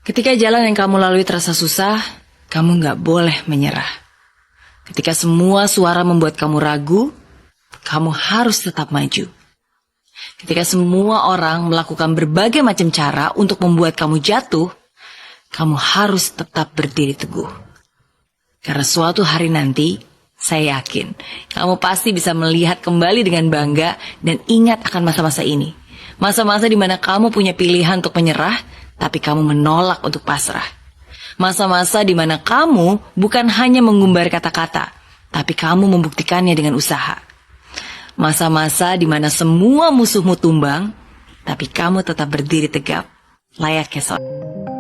Ketika jalan yang kamu lalui terasa susah, kamu gak boleh menyerah. Ketika semua suara membuat kamu ragu, kamu harus tetap maju. Ketika semua orang melakukan berbagai macam cara untuk membuat kamu jatuh, kamu harus tetap berdiri teguh. Karena suatu hari nanti, saya yakin kamu pasti bisa melihat kembali dengan bangga dan ingat akan masa-masa ini. Masa-masa di mana kamu punya pilihan untuk menyerah, tapi kamu menolak untuk pasrah. Masa-masa di mana kamu bukan hanya mengumbar kata-kata, tapi kamu membuktikannya dengan usaha. Masa-masa di mana semua musuhmu tumbang, tapi kamu tetap berdiri tegap, layaknya seorang.